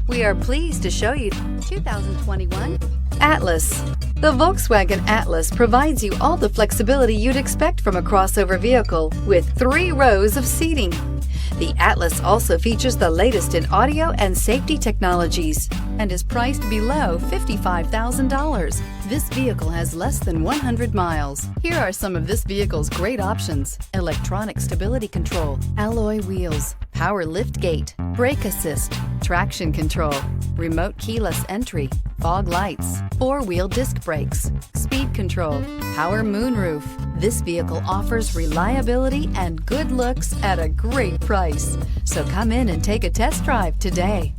We are pleased to show you 2021 Atlas. The Volkswagen Atlas provides you all the flexibility you'd expect from a crossover vehicle with 3 rows of seating. The Atlas also features the latest in audio and safety technologies and is priced below $55,000. This vehicle has less than 100 miles. Here are some of this vehicle's great options: electronic stability control, alloy wheels, power liftgate, brake assist, traction control, remote keyless entry, fog lights, 4-wheel disc brakes, speed control, power moonroof. This vehicle offers reliability and good looks at a great price. So come in and take a test drive today.